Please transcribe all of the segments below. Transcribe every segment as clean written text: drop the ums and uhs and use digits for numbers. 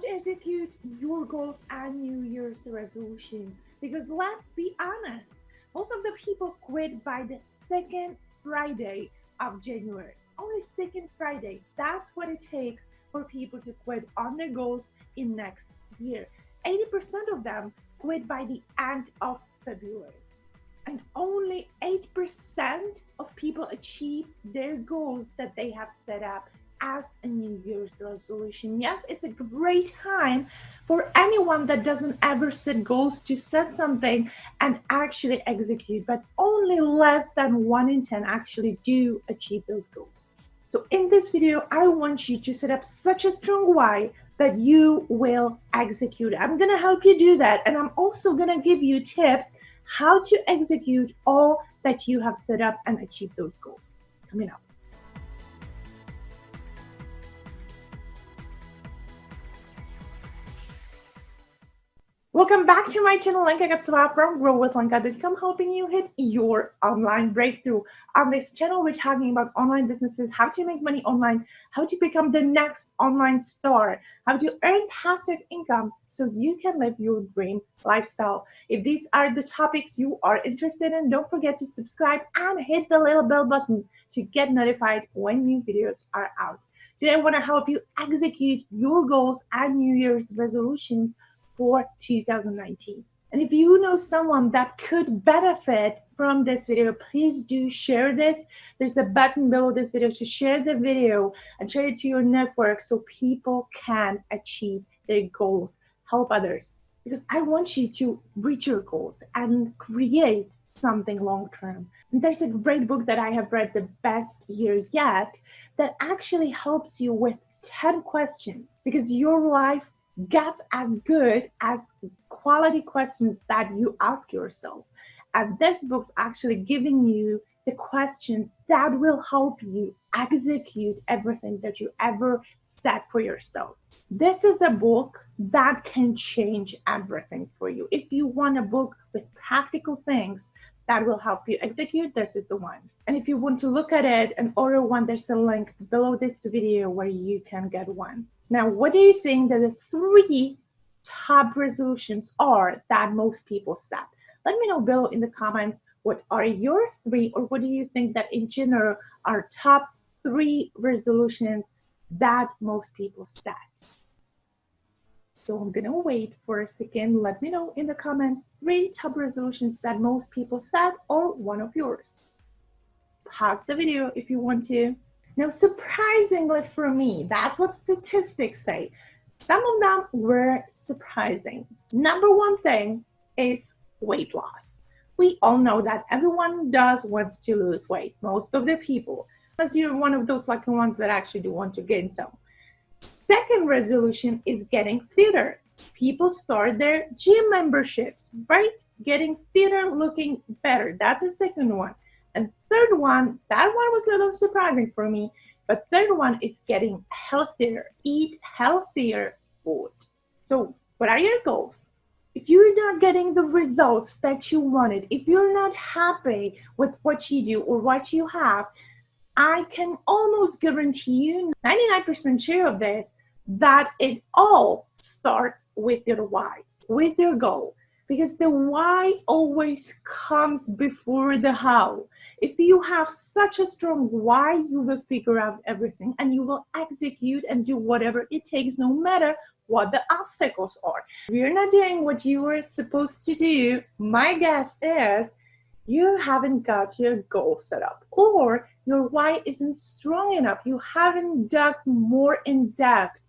to execute your goals and New Year's resolutions. Because let's be honest, most of the people quit by the second Friday of January. Only second Friday. That's what it takes for people to quit on their goals in next year. 80% of them quit by the end of February. And only 8% of people achieve their goals that they have set up as a New Year's resolution. Yes, it's a great time for anyone that doesn't ever set goals to set something and actually execute, but only less than 1 in 10 actually do achieve those goals. So in this video, I want you to set up such a strong why that you will execute. I'm going to help you do that. And I'm also going to give you tips how to execute all that you have set up and achieve those goals. Coming up. Welcome back to my channel, Lenka Gatswap from growwithlenka.com, helping you hit your online breakthrough. On this channel, we're talking about online businesses, how to make money online, how to become the next online star, how to earn passive income so you can live your dream lifestyle. If these are the topics you are interested in, don't forget to subscribe and hit the little bell button to get notified when new videos are out. Today, I want to help you execute your goals and New Year's resolutions for 2019. And if you know someone that could benefit from this video, please do share this. There's a button below this video to share the video and share it to your network so people can achieve their goals, help others. Because I want you to reach your goals and create something long-term. And there's a great book that I have read, The Best Year Yet, that actually helps you with 10 questions, because your life gets as good as quality questions that you ask yourself. And this book's actually giving you the questions that will help you execute everything that you ever set for yourself. This is a book that can change everything for you. If you want a book with practical things that will help you execute, this is the one. And if you want to look at it and order one, there's a link below this video where you can get one. Now, what do you think that the 3 top resolutions are that most people set? Let me know below in the comments what are your 3, or what do you think that in general are top 3 resolutions that most people set? So I'm gonna wait for a second. Let me know in the comments 3 top resolutions that most people set, or one of yours. Pause the video if you want to. Now, surprisingly for me, that's what statistics say. Some of them were surprising. Number 1 thing is weight loss. We all know that everyone wants to lose weight, most of the people, unless you're one of those lucky ones that actually do want to gain some. Second resolution is getting fitter. People start their gym memberships, right? Getting fitter, looking better. That's a second one. And third one, that one was a little surprising for me, but third one is getting healthier, eat healthier food. So what are your goals? If you're not getting the results that you wanted, if you're not happy with what you do or what you have, I can almost guarantee you 99% sure of this, that it all starts with your why, with your goal. Because the why always comes before the how. If you have such a strong why, you will figure out everything and you will execute and do whatever it takes, no matter what the obstacles are. If you're not doing what you were supposed to do, my guess is you haven't got your goal set up, or your why isn't strong enough. You haven't dug more in depth.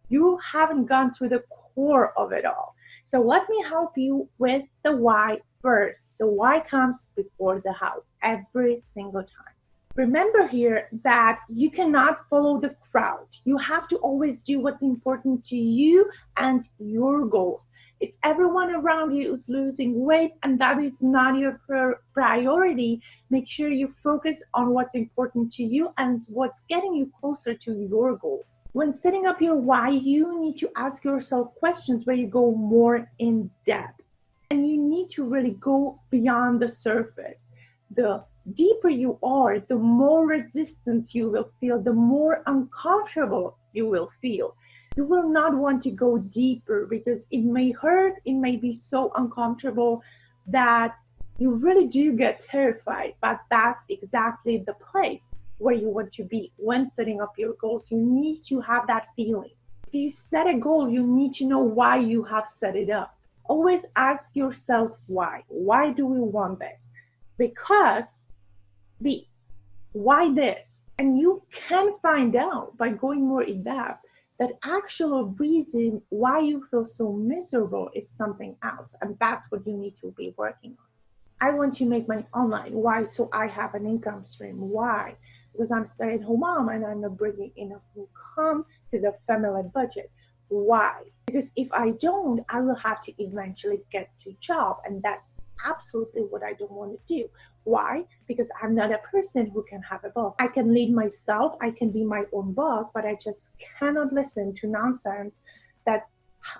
You haven't gone to the core of it all. So let me help you with the why first. The why comes before the how every single time. Remember here that you cannot follow the crowd. You have to always do what's important to you and your goals. If everyone around you is losing weight and that is not your priority, make sure you focus on what's important to you and what's getting you closer to your goals. When setting up your why, you need to ask yourself questions where you go more in depth. And you need to really go beyond the surface. The deeper you are, the more resistance you will feel, the more uncomfortable you will feel. You will not want to go deeper because it may hurt, it may be so uncomfortable that you really do get terrified, but that's exactly the place where you want to be when setting up your goals. You need to have that feeling. If you set a goal, you need to know why you have set it up. Always ask yourself why. Why do we want this? Because the why this? And you can find out by going more in depth that actual reason why you feel so miserable is something else. And that's what you need to be working on. I want to make money online. Why? So I have an income stream. Why? Because I'm stay-at-home mom and I'm not bringing enough income to the family budget. Why? Because if I don't, I will have to eventually get to a job, and that's absolutely what I don't want to do. Why? Because I'm not a person who can have a boss. I can lead myself, I can be my own boss, but I just cannot listen to nonsense that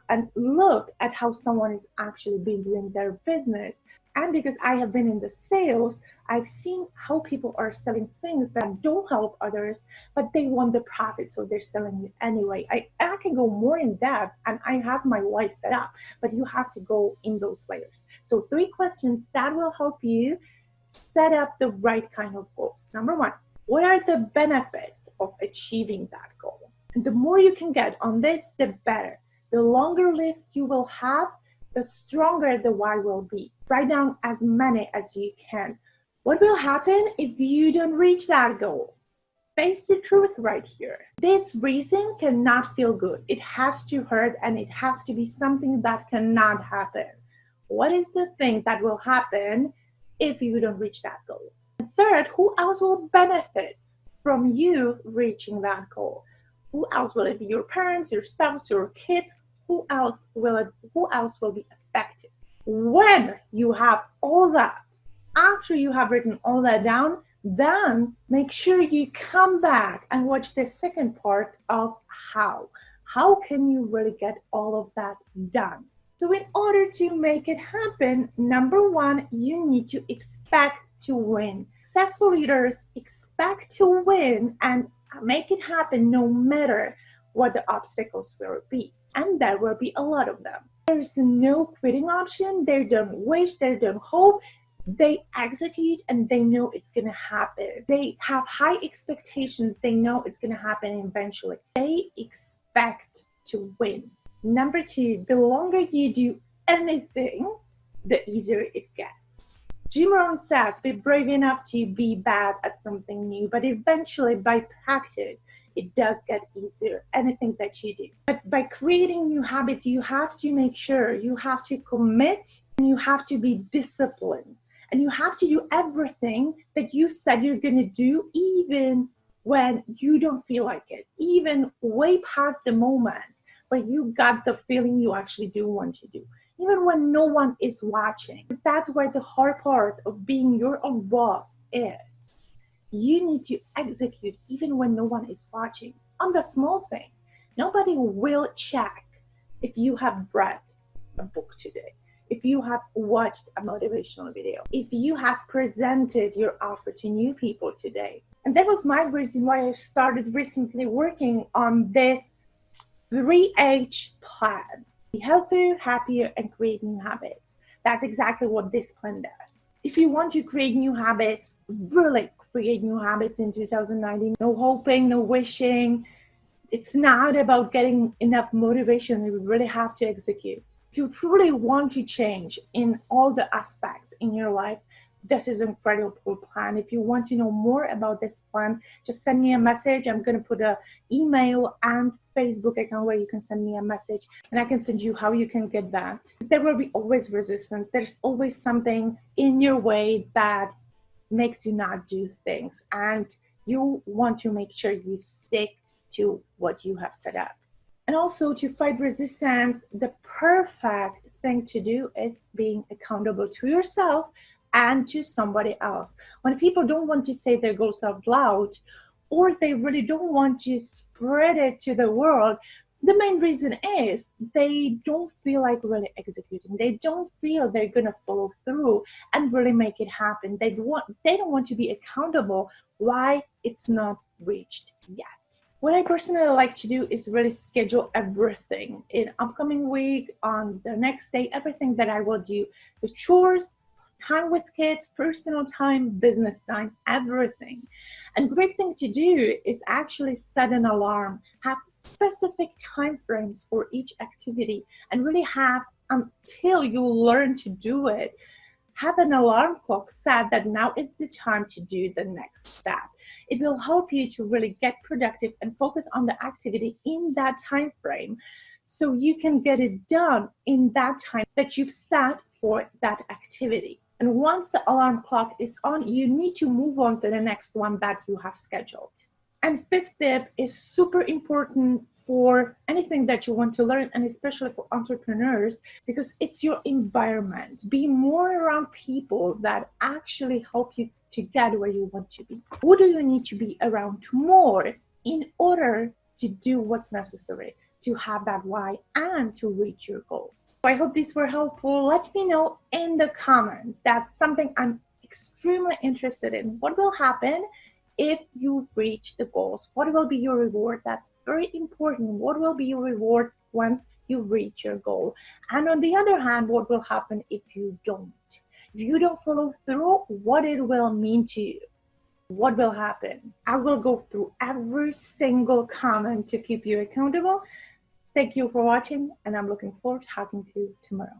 and look at how someone is actually building their business. And because I have been in the sales, I've seen how people are selling things that don't help others, but they want the profit, so they're selling it anyway. I can go more in depth, and I have my why set up, but you have to go in those layers. So 3 questions that will help you set up the right kind of goals. Number 1, what are the benefits of achieving that goal? And the more you can get on this, the better. The longer list you will have, the stronger the why will be. Write down as many as you can. What will happen if you don't reach that goal? Face the truth right here. This reason cannot feel good. It has to hurt, and it has to be something that cannot happen. What is the thing that will happen if you don't reach that goal? And third, who else will benefit from you reaching that goal? Who else will it be? Your parents, your spouse, your kids? Who else will be affected? When you have all that, after you have written all that down, then make sure you come back and watch the second part of how. How can you really get all of that done? So in order to make it happen, number 1, you need to expect to win. Successful leaders expect to win and make it happen no matter what the obstacles will be. And there will be a lot of them. There is no quitting option. They don't wish, they don't hope. They execute and they know it's going to happen. They have high expectations. They know it's going to happen eventually. They expect to win. Number 2, the longer you do anything, the easier it gets. Jim Rohn says, be brave enough to be bad at something new, but eventually by practice, it does get easier, anything that you do. But by creating new habits, you have to make sure you have to commit and you have to be disciplined. And you have to do everything that you said you're going to do, even when you don't feel like it, even way past the moment where you got the feeling you actually do want to do, even when no one is watching. That's where the hard part of being your own boss is. You need to execute even when no one is watching on the small thing. Nobody will check if you have read a book today, if you have watched a motivational video, if you have presented your offer to new people today. And that was my reason why I started recently working on this 3H plan. Be healthier, happier, and create new habits. That's exactly what this plan does. If you want to create new habits, really create new habits in 2019, no hoping, no wishing. It's not about getting enough motivation. You really have to execute. If you truly want to change in all the aspects in your life, this is an incredible plan. If you want to know more about this plan, just send me a message. I'm going to put an email and Facebook account where you can send me a message, and I can send you how you can get that. There will be always resistance. There's always something in your way that makes you not do things, and you want to make sure you stick to what you have set up. And also, to fight resistance, the perfect thing to do is being accountable to yourself and to somebody else. When people don't want to say their goals out loud, or they really don't want to spread it to the world, the main reason is they don't feel like really executing. They don't feel they're going to follow through and really make it happen. They don't want to be accountable why it's not reached yet. What I personally like to do is really schedule everything in upcoming week, on the next day, everything that I will do, the chores, time with kids, personal time, business time, everything. And great thing to do is actually set an alarm, have specific time frames for each activity, and really have until you learn to do it. Have an alarm clock set that now is the time to do the next step. It will help you to really get productive and focus on the activity in that time frame so you can get it done in that time that you've set for that activity. And once the alarm clock is on, you need to move on to the next one that you have scheduled. And fifth tip is super important for anything that you want to learn, and especially for entrepreneurs, because it's your environment. Be more around people that actually help you to get where you want to be. Who do you need to be around more in order to do what's necessary to have that why and to reach your goals? So I hope these were helpful. Let me know in the comments. That's something I'm extremely interested in. What will happen if you reach the goals? What will be your reward? That's very important. What will be your reward once you reach your goal? And on the other hand, what will happen if you don't? If you don't follow through, what it will mean to you? What will happen? I will go through every single comment to keep you accountable. Thank you for watching, and I'm looking forward to talking to you tomorrow.